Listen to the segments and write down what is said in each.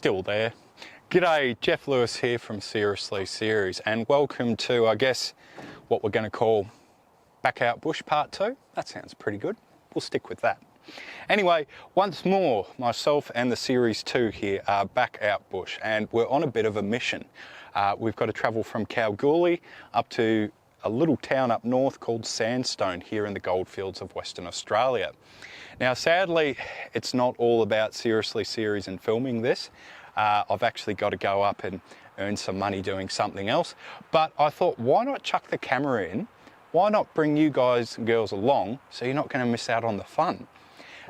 still there. G'day, Geoff Lewis here from Series Series, and welcome to, I guess, what we're going to call Back Out Bush Part 2. That sounds pretty good. We'll stick with that. Anyway, once more, myself and the Series 2 here are back out bush, and we're on a bit of a mission. We've got to travel from Kalgoorlie up to a little town up north called Sandstone here in the goldfields of Western Australia. Now, sadly, it's not all about Series and filming this. I've actually got to go up and earn some money doing something else. But I thought, why not chuck the camera in? Why not bring you guys and girls along so you're not going to miss out on the fun?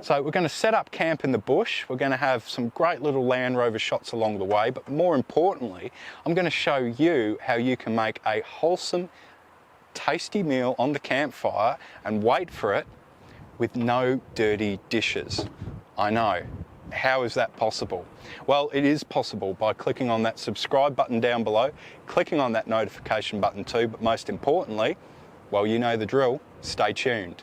So we're going to set up camp in the bush. We're going to have some great little Land Rover shots along the way. But more importantly, I'm going to show you how you can make a wholesome, tasty meal on the campfire and wait for it with no dirty dishes. I know. How is that possible? Well, it is possible by clicking on that subscribe button down below, clicking on that notification button too, but most importantly, well, you know the drill, stay tuned.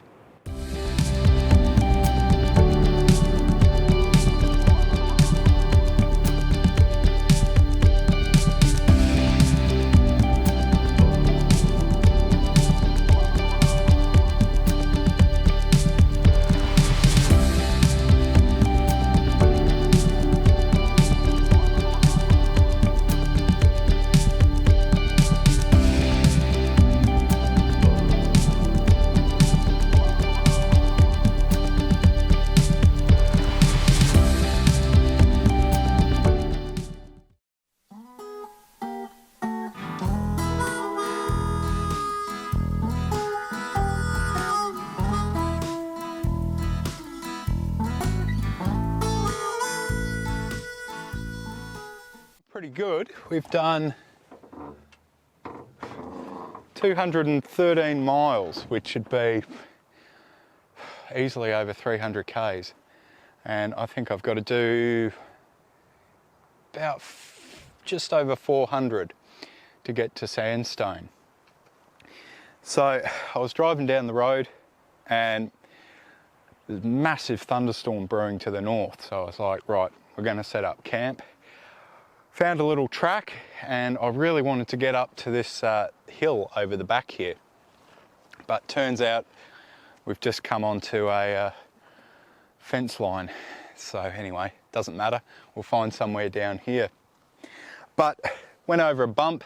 Pretty good. We've done 213 miles, which should be easily over 300 k's, and I think I've got to do about just over 400 to get to Sandstone. So I was driving down the road and there's a massive thunderstorm brewing to the north, so I was like, right, we're going to set up camp. Found a little track, and I really wanted to get up to this hill over the back here, but turns out we've just come onto a fence line. So anyway, doesn't matter, we'll find somewhere down here. But went over a bump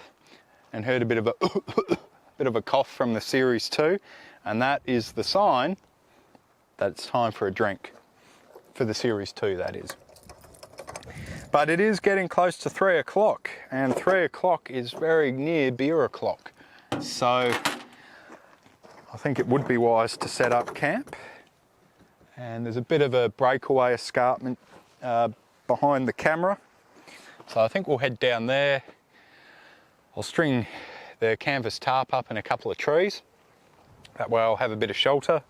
and heard a bit of a cough from the Series 2, and that is the sign that it's time for a drink. For the Series 2, that is. But it is getting close to 3 o'clock, and 3 o'clock is very near beer o'clock. So I think it would be wise to set up camp. And there's a bit of a breakaway escarpment behind the camera. So I think we'll head down there. I'll string the canvas tarp up in a couple of trees. That way I'll have a bit of shelter.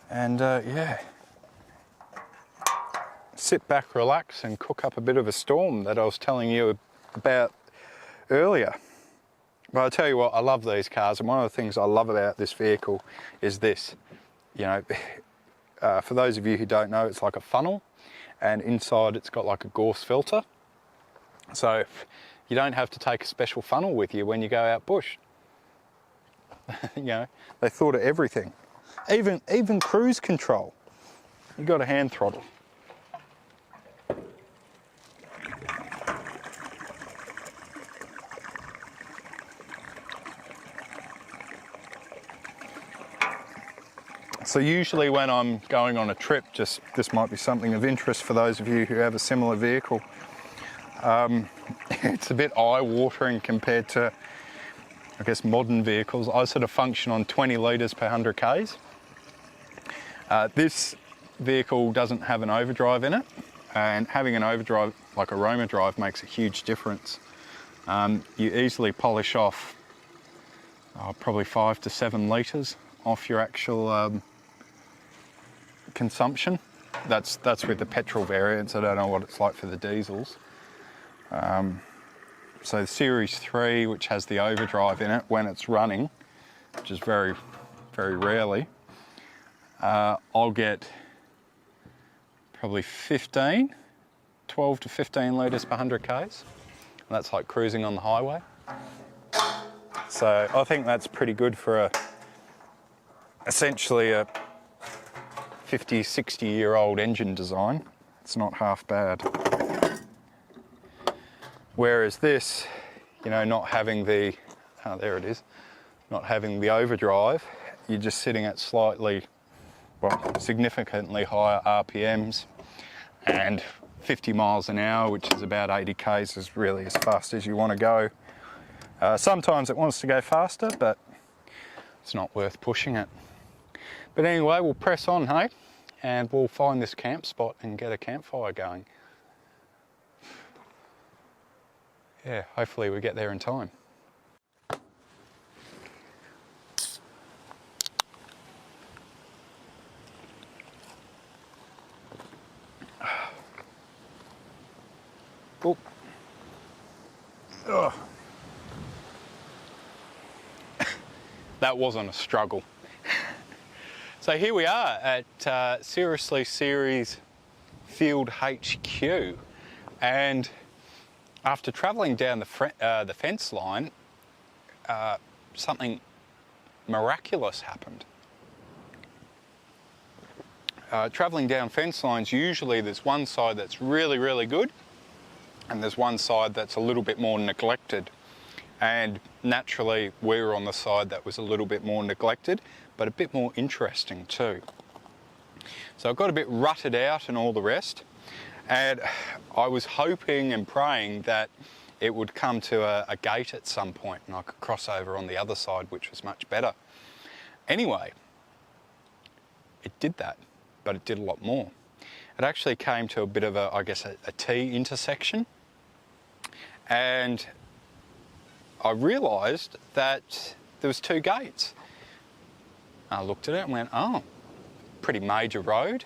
And yeah. Sit back, relax, and cook up a bit of a storm that I was telling you about earlier. But I tell you what, I love these cars, and one of the things I love about this vehicle is this. You know, for those of you who don't know, it's like a funnel, and inside it's got like a Gorse filter. So you don't have to take a special funnel with you when you go out bush. You know, they thought of everything. Even cruise control. You got a hand throttle. So usually when I'm going on a trip, this might be something of interest for those of you who have a similar vehicle. It's a bit eye-watering compared to, I guess, modern vehicles. I sort of function on 20 litres per 100 k's. This vehicle doesn't have an overdrive in it, and having an overdrive like a Roma drive makes a huge difference. You easily polish off probably 5 to 7 litres off your actual consumption. That's with the petrol variants. I don't know what it's like for the diesels. So the Series 3, which has the overdrive in it when it's running, which is very, very rarely, I'll get probably 15 12 to 15 litres per 100 Ks. And that's like cruising on the highway. So I think that's pretty good for essentially a 50, 60-year-old engine design. It's not half bad. Whereas this, you know, not having the, there it is, not having the overdrive, you're just sitting at slightly, well, significantly higher RPMs, and 50 miles an hour, which is about 80 Ks, is really as fast as you want to go. Sometimes it wants to go faster, but it's not worth pushing it. But anyway, we'll press on, hey? And we'll find this camp spot and get a campfire going. Yeah, hopefully we get there in time. Oh. Oh. That wasn't a struggle. So here we are at Seriously Series Field HQ, and after travelling down the fence line, something miraculous happened. Travelling down fence lines, usually there's one side that's really, really good, and there's one side that's a little bit more neglected. And naturally, we were on the side that was a little bit more neglected, but a bit more interesting too. So I got a bit rutted out and all the rest, and I was hoping and praying that it would come to a gate at some point and I could cross over on the other side, which was much better. Anyway, it did that, but it did a lot more. It actually came to a bit of a, I guess, a T intersection, and I realised that there was two gates. I looked at it and went, oh, pretty major road.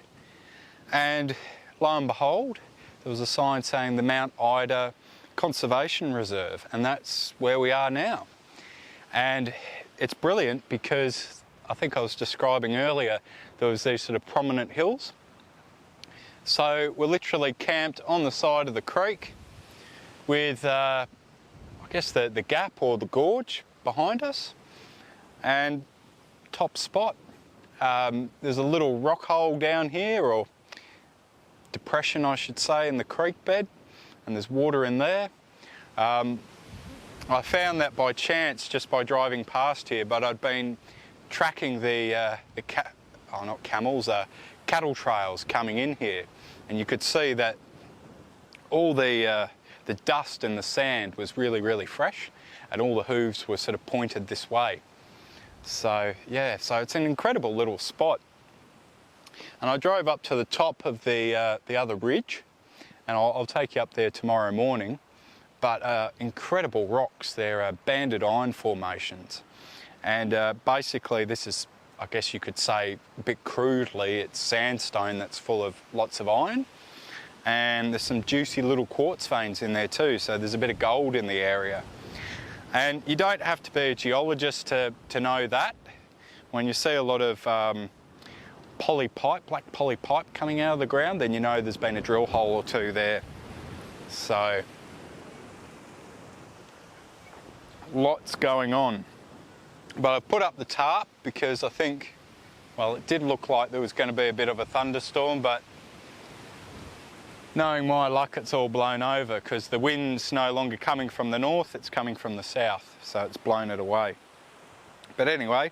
And lo and behold, there was a sign saying the Mount Ida Conservation Reserve, and that's where we are now. And it's brilliant because I think I was describing earlier, there was these sort of prominent hills. So we're literally camped on the side of the creek with I guess the gap or the gorge behind us, and top spot. There's a little rock hole down here, or depression I should say, in the creek bed, and there's water in there. I found that by chance just by driving past here, but I'd been tracking cattle trails coming in here, and you could see that all the dust and the sand was really, really fresh, and all the hooves were sort of pointed this way. So yeah, so it's an incredible little spot. And I drove up to the top of the other ridge, and I'll take you up there tomorrow morning. But incredible rocks. They're banded iron formations, and basically this is, I guess you could say a bit crudely, it's sandstone that's full of lots of iron. And there's some juicy little quartz veins in there too, so there's a bit of gold in the area. And you don't have to be a geologist to know that. When you see a lot of black polypipe coming out of the ground, then you know there's been a drill hole or two there. So, lots going on. But I put up the tarp because I think, well, it did look like there was going to be a bit of a thunderstorm, but knowing my luck, it's all blown over because the wind's no longer coming from the north, it's coming from the south, so it's blown it away. But anyway,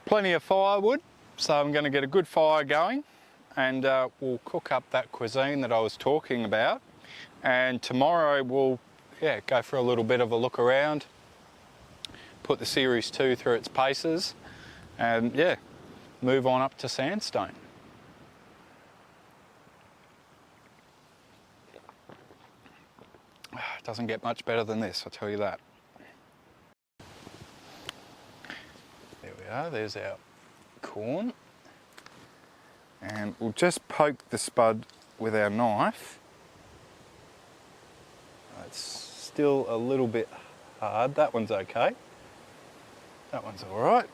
plenty of firewood, so I'm going to get a good fire going, and we'll cook up that cuisine that I was talking about. And tomorrow we'll go for a little bit of a look around, put the Series 2 through its paces, and move on up to Sandstone. It doesn't get much better than this, I'll tell you that. There we are, there's our corn. And we'll just poke the spud with our knife. It's still a little bit hard. That one's okay. That one's all right.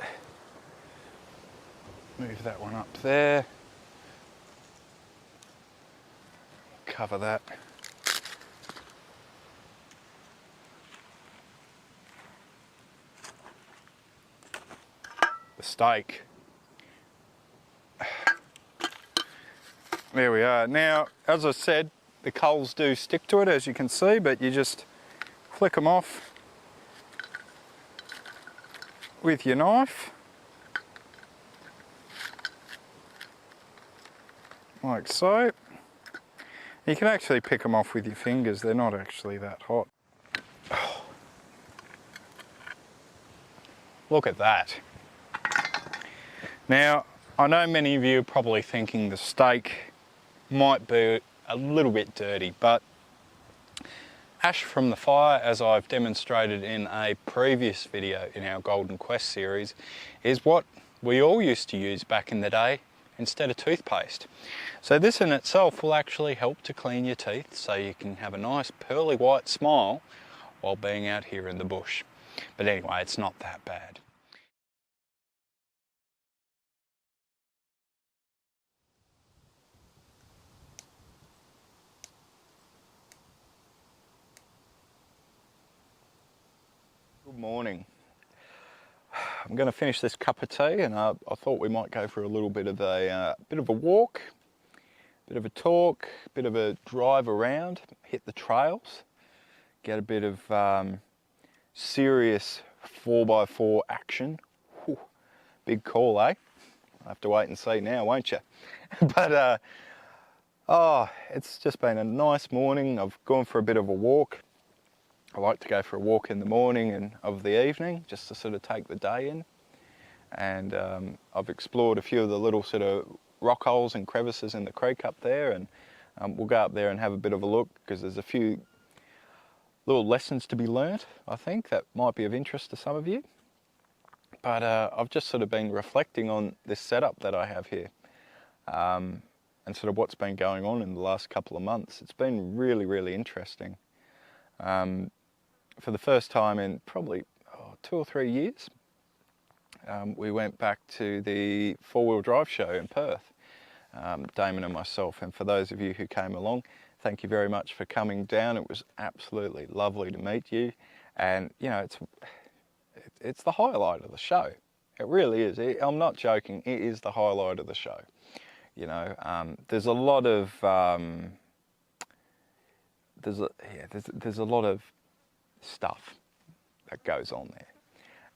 Move that one up there. cover that. The steak. There we are. Now, as I said, the coals do stick to it, as you can see, but you just flick them off with your knife, like so. You can actually pick them off with your fingers, they're not actually that hot. Oh. Look at that. Now, I know many of you are probably thinking the steak might be a little bit dirty, but ash from the fire, as I've demonstrated in a previous video in our Golden Quest series, is what we all used to use back in the day instead of toothpaste. So this in itself will actually help to clean your teeth so you can have a nice pearly white smile while being out here in the bush. But anyway, it's not that bad. Good morning. I'm going to finish this cup of tea, and I thought we might go for a little bit of a walk, bit of a talk, bit of a drive around, hit the trails, get a bit of serious 4x4 action. Whew, big call, eh? I'll have to wait and see now, won't you? But oh, it's just been a nice morning. I've gone for a bit of a walk. I like to go for a walk in the morning and of the evening, just to sort of take the day in. And I've explored a few of the little sort of rock holes and crevices in the creek up there, and we'll go up there and have a bit of a look, because there's a few little lessons to be learnt, I think, that might be of interest to some of you. But I've just sort of been reflecting on this setup that I have here, and sort of what's been going on in the last couple of months. It's been really, really interesting. For the first time in probably 2 or 3 years, we went back to the four-wheel drive show in Perth, Damon and myself. And for those of you who came along, thank you very much for coming down. It was absolutely lovely to meet you. And, you know, it's the highlight of the show. It really is. I'm not joking. It is the highlight of the show. You know, there's a lot of there's a lot of stuff that goes on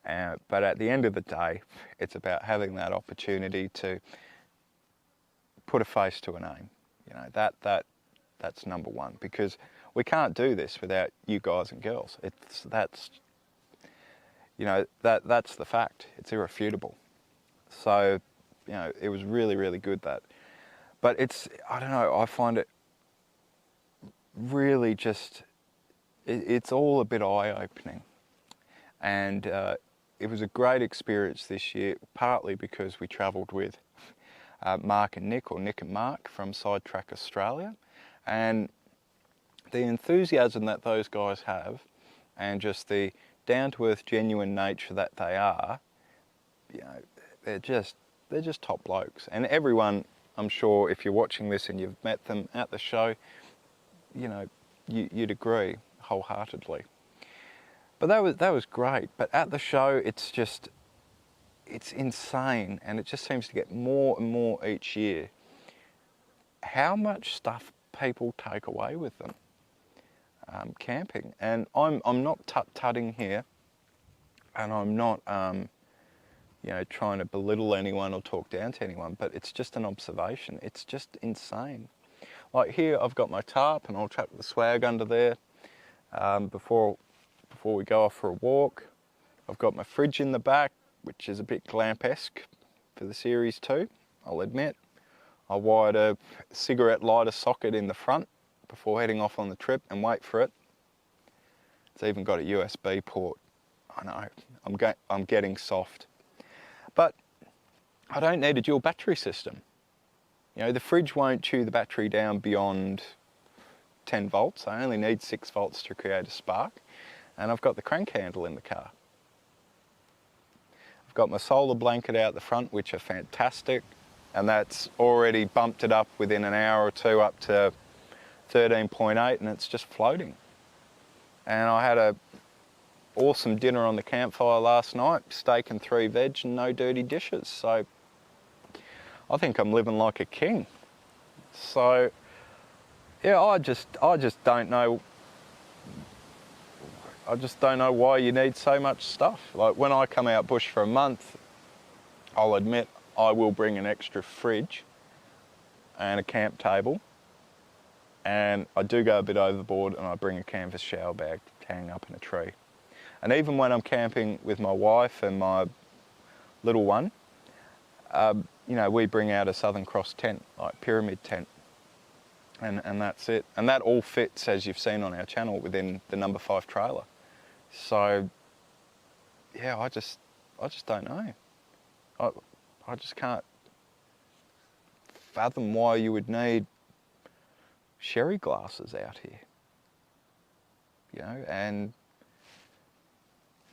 there, but at the end of the day, it's about having that opportunity to put a face to a name. You know, that's number one, because we can't do this without you guys and girls. That's the fact. It's irrefutable. So, you know, it was really, really good that. But I don't know, I find it really just, it's all a bit eye-opening. And it was a great experience this year, partly because we travelled with Mark and Nick, or Nick and Mark, from Sidetrack Australia. And the enthusiasm that those guys have, and just the down-to-earth, genuine nature that they are, you know, they're just top blokes. And everyone, I'm sure, if you're watching this and you've met them at the show, you know, you'd agree wholeheartedly. But that was great. But at the show, it's insane, and it just seems to get more and more each year. How much stuff people take away with them camping, and I'm not tut-tutting here, and I'm not you know, trying to belittle anyone or talk down to anyone, but it's just an observation. It's just insane. Like here, I've got my tarp, and I'll chuck the swag under there before we go off for a walk. I've got my fridge in the back, which is a bit glamp-esque for the Series 2, I'll admit. I wired a cigarette lighter socket in the front before heading off on the trip, and wait for it, it's even got a USB port. I know, I'm getting soft. But I don't need a dual battery system. You know, the fridge won't chew the battery down beyond 10 volts. I only need 6 volts to create a spark. And I've got the crank handle in the car. I've got my solar blanket out the front, which are fantastic. And that's already bumped it up within an hour or two up to 13.8 and it's just floating. And I had a awesome dinner on the campfire last night, steak and 3 veg and no dirty dishes. So I think I'm living like a king. So yeah, I just don't know. I just don't know why you need so much stuff. Like when I come out bush for a month, I'll admit I will bring an extra fridge and a camp table, and I do go a bit overboard and I bring a canvas shower bag to hang up in a tree. And even when I'm camping with my wife and my little one, you know, we bring out a Southern Cross tent, like pyramid tent, and that's it. And that all fits, as you've seen on our channel, within the number 5 trailer. So yeah, I just don't know. I just can't fathom why you would need sherry glasses out here. You know, and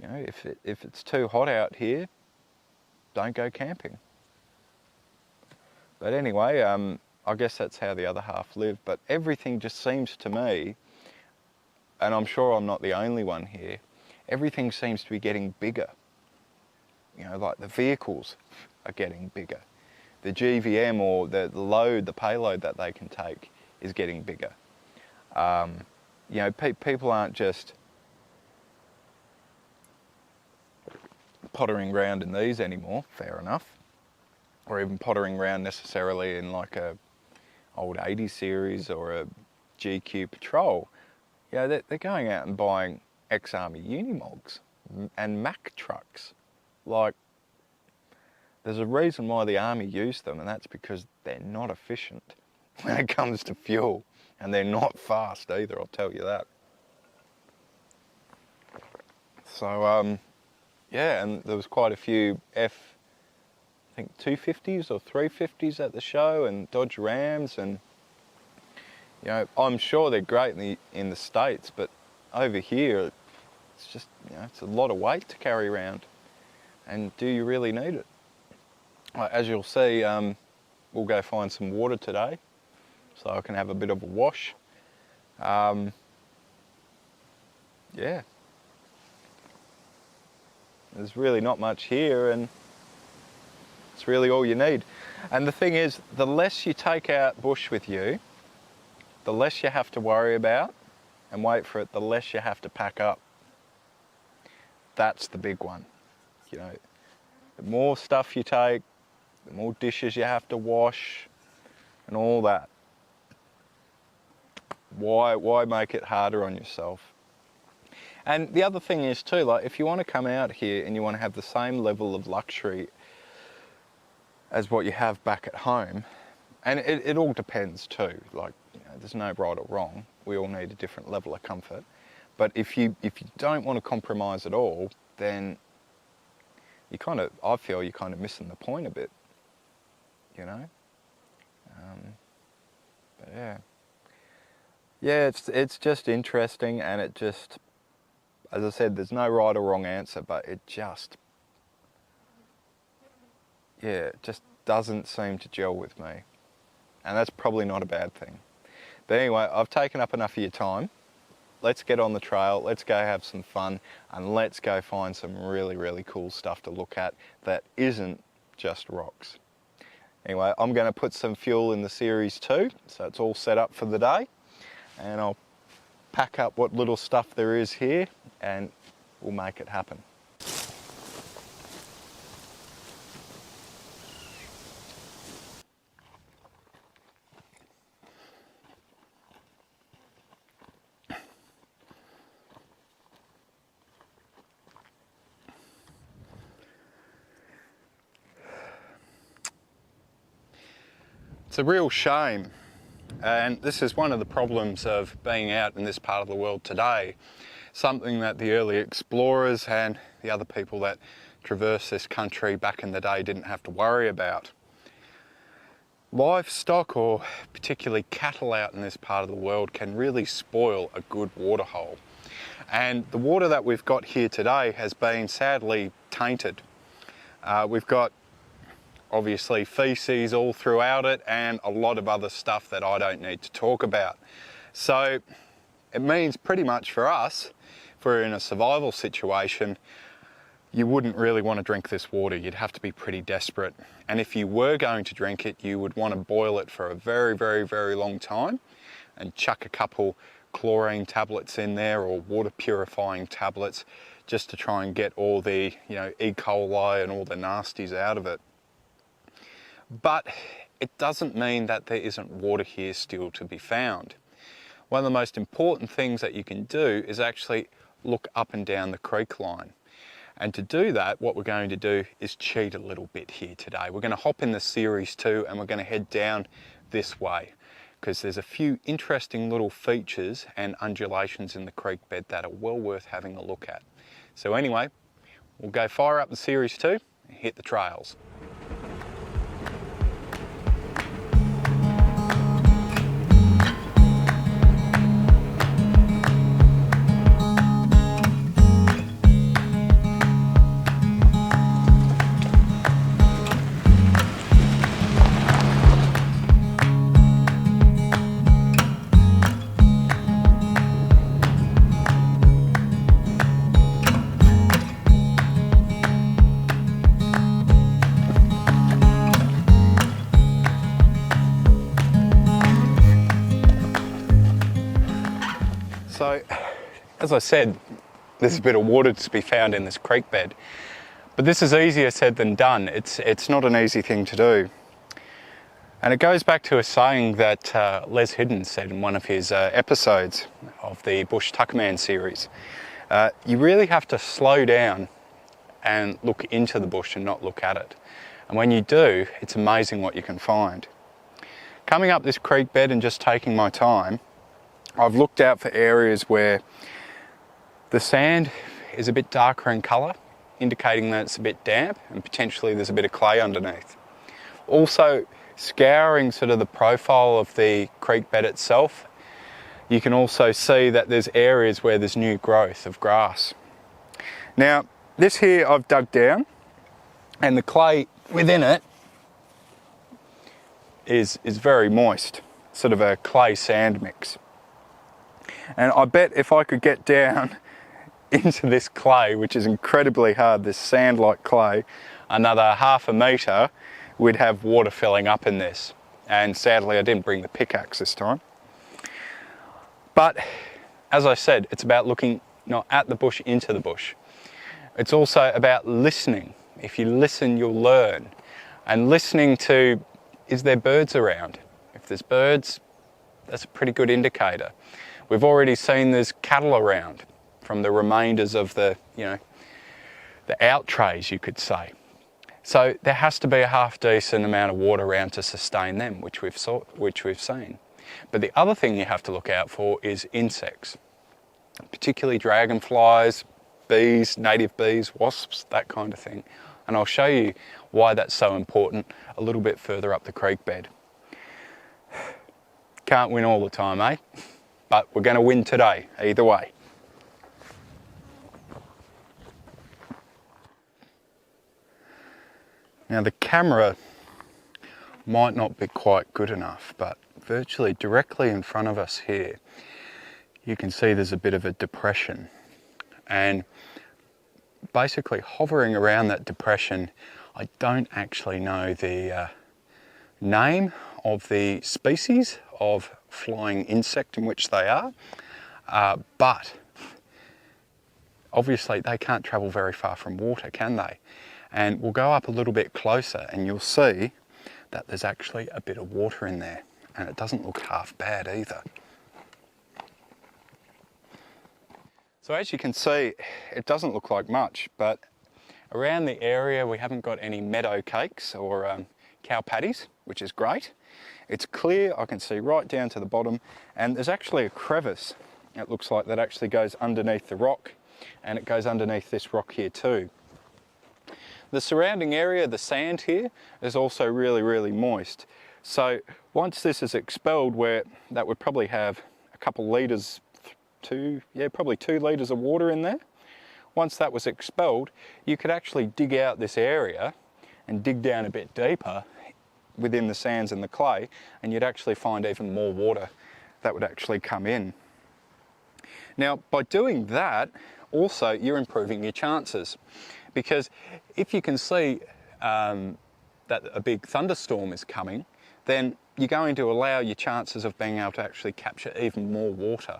you know, if it's too hot out here, don't go camping. But anyway, I guess that's how the other half live. But everything just seems to me, and I'm sure I'm not the only one here, everything seems to be getting bigger. You know, like the vehicles are getting bigger. The GVM or the load, the payload that they can take is getting bigger. You know, people aren't just pottering around in these anymore, fair enough. Or even pottering around necessarily in like a old 80 series or a GQ Patrol. You know, they're going out and buying ex-Army Unimogs and Mack trucks. Like, there's a reason why the Army used them, and that's because they're not efficient when it comes to fuel. And they're not fast either, I'll tell you that. So, yeah, and there was quite a few I think 250s or 350s at the show, and Dodge Rams, and you know, I'm sure they're great in the States, but over here, it's just, you know, it's a lot of weight to carry around. And do you really need it? As you'll see, we'll go find some water today, so I can have a bit of a wash. Yeah. There's really not much here, and it's really all you need. And the thing is, the less you take out bush with you, the less you have to worry about, and wait for it, the less you have to pack up. That's the big one. You know, the more stuff you take, the more dishes you have to wash, and all that. Why make it harder on yourself? And the other thing is too, like if you want to come out here and you want to have the same level of luxury as what you have back at home, and it all depends too, like, you know, there's no right or wrong, we all need a different level of comfort. But if you don't want to compromise at all, then I feel you're kind of missing the point a bit, you know? But yeah, it's just interesting, and it just, as I said, there's no right or wrong answer, but it just doesn't seem to gel with me. And that's probably not a bad thing. But anyway, I've taken up enough of your time. Let's get on the trail, let's go have some fun, and let's go find some really, really cool stuff to look at that isn't just rocks. Anyway, I'm going to put some fuel in the Series 2, so it's all set up for the day. And I'll pack up what little stuff there is here, and we'll make it happen. It's a real shame, and this is one of the problems of being out in this part of the world today, something that the early explorers and the other people that traversed this country back in the day didn't have to worry about. Livestock, or particularly cattle out in this part of the world, can really spoil a good water hole. And the water that we've got here today has been sadly tainted. We've got obviously feces all throughout it, and a lot of other stuff that I don't need to talk about. So it means pretty much for us, if we're in a survival situation, you wouldn't really want to drink this water. You'd have to be pretty desperate. And if you were going to drink it, you would want to boil it for a very, very, very long time and chuck a couple chlorine tablets in there or water purifying tablets just to try and get all the, E. coli and all the nasties out of it. But it doesn't mean that there isn't water here still to be found. One of the most important things that you can do is actually look up and down the creek line. And to do that, what we're going to do is cheat a little bit here today. We're going to hop in the Series 2 and we're going to head down this way because there's a few interesting little features and undulations in the creek bed that are well worth having a look at. So anyway, we'll go fire up the Series 2 and hit the trails. So, as I said, there's a bit of water to be found in this creek bed, but this is easier said than done. It's not an easy thing to do. And it goes back to a saying that Les Hidden said in one of his episodes of the Bush Tuckerman series. You really have to slow down and look into the bush and not look at it. And when you do, it's amazing what you can find. Coming up this creek bed and just taking my time, I've looked out for areas where the sand is a bit darker in colour, indicating that it's a bit damp and potentially there's a bit of clay underneath. Also, scouring sort of the profile of the creek bed itself, you can also see that there's areas where there's new growth of grass. Now, this here I've dug down and the clay within it is very moist, sort of a clay sand mix. And I bet if I could get down into this clay, which is incredibly hard, this sand-like clay, another half a metre, we'd have water filling up in this. And sadly, I didn't bring the pickaxe this time. But as I said, it's about looking not at the bush, into the bush. It's also about listening. If you listen, you'll learn. And listening to, is there birds around? If there's birds, that's a pretty good indicator. We've already seen there's cattle around from the remainders of the out trays, you could say. So there has to be a half decent amount of water around to sustain them, which we've seen. But the other thing you have to look out for is insects, particularly dragonflies, bees, native bees, wasps, that kind of thing. And I'll show you why that's so important a little bit further up the creek bed. Can't win all the time, eh? But we're going to win today, either way. Now the camera might not be quite good enough, but virtually directly in front of us here, you can see there's a bit of a depression. And basically hovering around that depression, I don't actually know the name of the species of flying insect in which they are, but obviously they can't travel very far from water, can they? And we'll go up a little bit closer and you'll see that there's actually a bit of water in there, and it doesn't look half bad either. So as you can see, it doesn't look like much, but around the area we haven't got any meadow cakes or cow patties, which is great. It's clear, I can see right down to the bottom, and there's actually a crevice, it looks like, that actually goes underneath the rock, and it goes underneath this rock here too. The surrounding area, the sand here, is also really, really moist. So once this is expelled, where that would probably have a couple litres, probably 2 litres of water in there. Once that was expelled, you could actually dig out this area and dig down a bit deeper within the sands and the clay, and you'd actually find even more water that would actually come in. Now, by doing that, also you're improving your chances, because if you can see that a big thunderstorm is coming, then you're going to allow your chances of being able to actually capture even more water.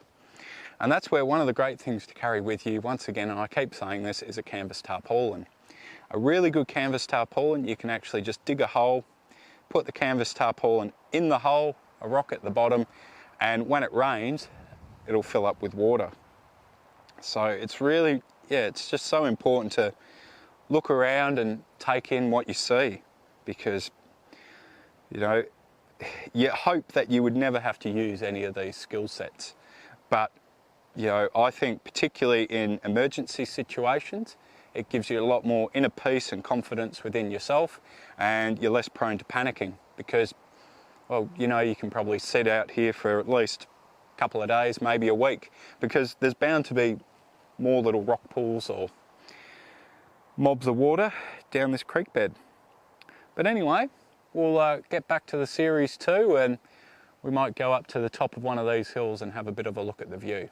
And that's where one of the great things to carry with you, once again, and I keep saying this, is a canvas tarpaulin. A really good canvas tarpaulin, you can actually just dig a hole, put the canvas tarpaulin in the hole, a rock at the bottom, and when it rains, it'll fill up with water. So it's really, yeah, it's just so important to look around and take in what you see, because, you know, you hope that you would never have to use any of these skill sets. But, you know, I think particularly in emergency situations, it gives you a lot more inner peace and confidence within yourself, and you're less prone to panicking because, well, you know, you can probably sit out here for at least a couple of days, maybe a week, because there's bound to be more little rock pools or mobs of water down this creek bed. But anyway, we'll get back to the Series 2, and we might go up to the top of one of these hills and have a bit of a look at the view.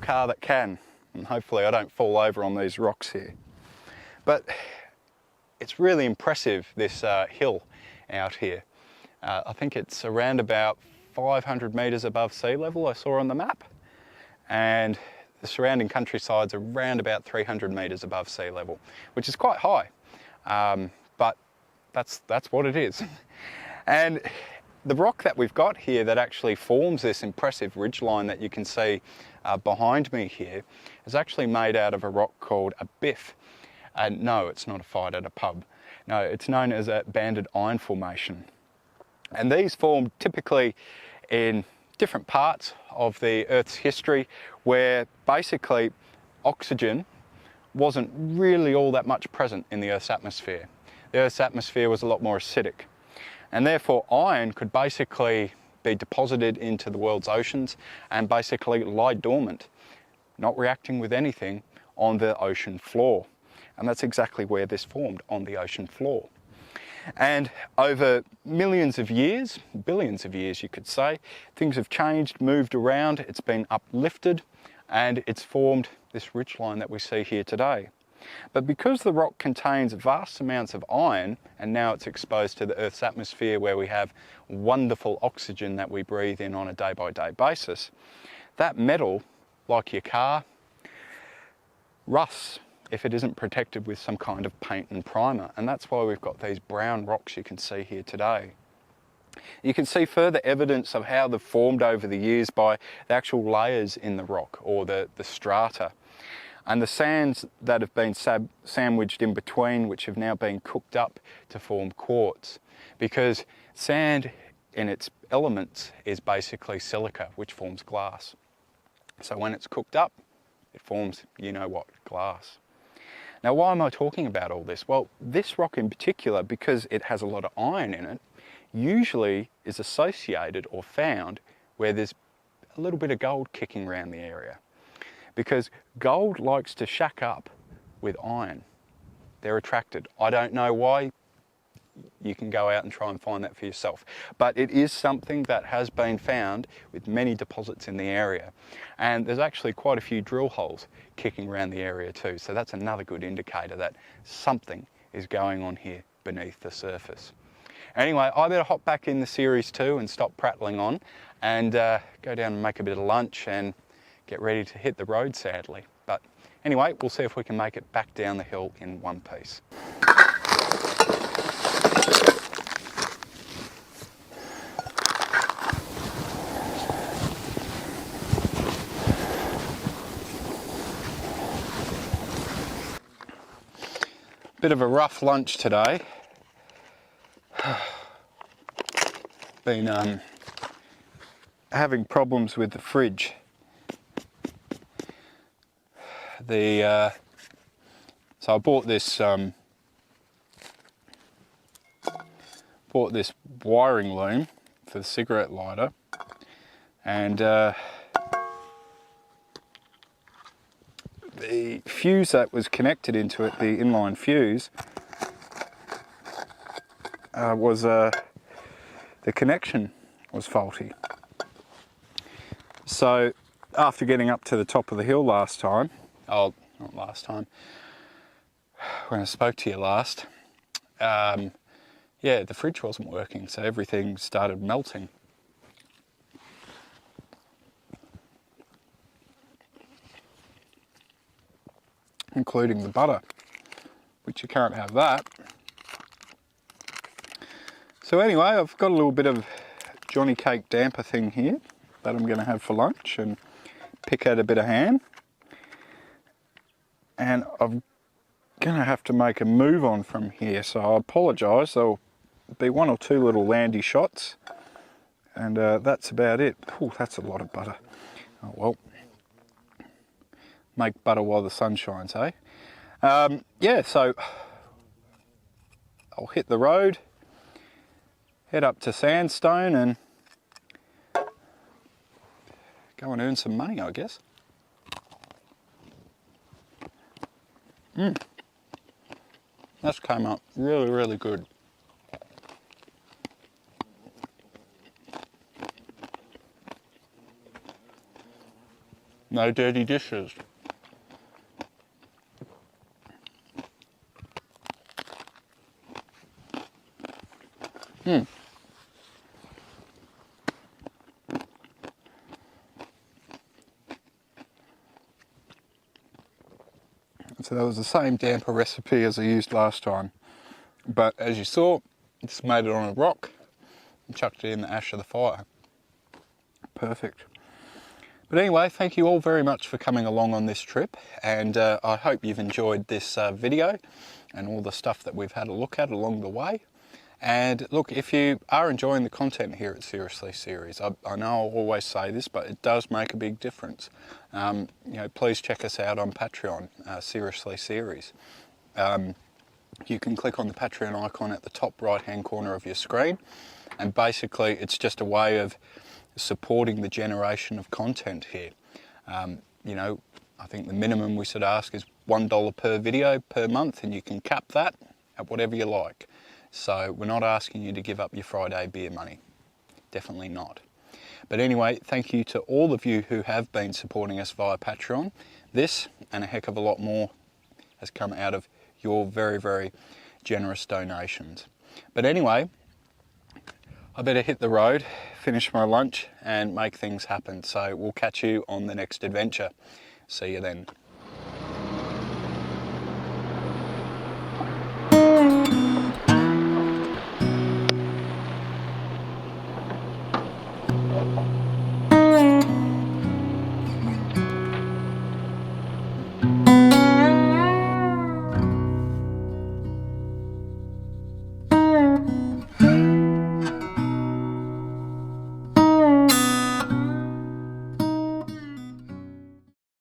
Car that can, and hopefully I don't fall over on these rocks here. But it's really impressive, this hill out here. I think it's around about 500 metres above sea level, I saw on the map, and the surrounding countryside's around about 300 metres above sea level, which is quite high, but that's what it is. And the rock that we've got here that actually forms this impressive ridgeline that you can see behind me here is actually made out of a rock called a biff. And no, it's not a fight at a pub. No, it's known as a banded iron formation. And these formed typically in different parts of the Earth's history where basically oxygen wasn't really all that much present in the Earth's atmosphere. The Earth's atmosphere was a lot more acidic. And therefore iron could basically be deposited into the world's oceans and basically lie dormant, not reacting with anything on the ocean floor. And that's exactly where this formed, on the ocean floor. And over millions of years, billions of years you could say, things have changed, moved around, it's been uplifted, and it's formed this ridgeline that we see here today. But because the rock contains vast amounts of iron, and now it's exposed to the Earth's atmosphere where we have wonderful oxygen that we breathe in on a day-by-day basis, that metal, like your car, rusts if it isn't protected with some kind of paint and primer. And that's why we've got these brown rocks you can see here today. You can see further evidence of how they've formed over the years by the actual layers in the rock, or the strata. And the sands that have been sandwiched in between, which have now been cooked up to form quartz. Because sand in its elements is basically silica, which forms glass. So when it's cooked up, it forms, you know what, glass. Now, why am I talking about all this? Well, this rock in particular, because it has a lot of iron in it, usually is associated or found where there's a little bit of gold kicking around the area. Because gold likes to shack up with iron. They're attracted. I don't know why. You can go out and try and find that for yourself. But it is something that has been found with many deposits in the area. And there's actually quite a few drill holes kicking around the area too. So that's another good indicator that something is going on here beneath the surface. Anyway, I better hop back in the Series 2 and stop prattling on and go down and make a bit of lunch and get ready to hit the road, sadly. But anyway, we'll see if we can make it back down the hill in one piece. Bit of a rough lunch today. Been having problems with the fridge. So I bought this wiring loom for the cigarette lighter, and the fuse that was connected into it, the inline fuse, the connection was faulty. So after getting up to the top of the hill last time, oh, not last time, when I spoke to you last, yeah, the fridge wasn't working, so everything started melting. Including the butter, which you can't have that. So anyway, I've got a little bit of Johnny cake damper thing here that I'm going to have for lunch and pick out a bit of ham. And I'm going to have to make a move on from here, so I apologise. There'll be one or two little landy shots, and that's about it. Ooh, that's a lot of butter. Oh well, make butter while the sun shines, eh? Yeah, so I'll hit the road, head up to Sandstone and go and earn some money, I guess. That's came up really, really good. No dirty dishes. So that was the same damper recipe as I used last time, but as you saw, just made it on a rock and chucked it in the ash of the fire. Perfect. But anyway, thank you all very much for coming along on this trip, and I hope you've enjoyed this video and all the stuff that we've had a look at along the way. And look, if you are enjoying the content here at Seriously Series, I know I'll always say this, but it does make a big difference. You know, please check us out on Patreon, Seriously Series. You can click on the Patreon icon at the top right hand corner of your screen, and basically it's just a way of supporting the generation of content here. You know, I think the minimum we should ask is $1 per video per month, and you can cap that at whatever you like. So we're not asking you to give up your Friday beer money. Definitely not. But anyway, thank you to all of you who have been supporting us via Patreon. This and a heck of a lot more has come out of your very, very generous donations. But anyway, I better hit the road, finish my lunch and make things happen. So we'll catch you on the next adventure. See you then.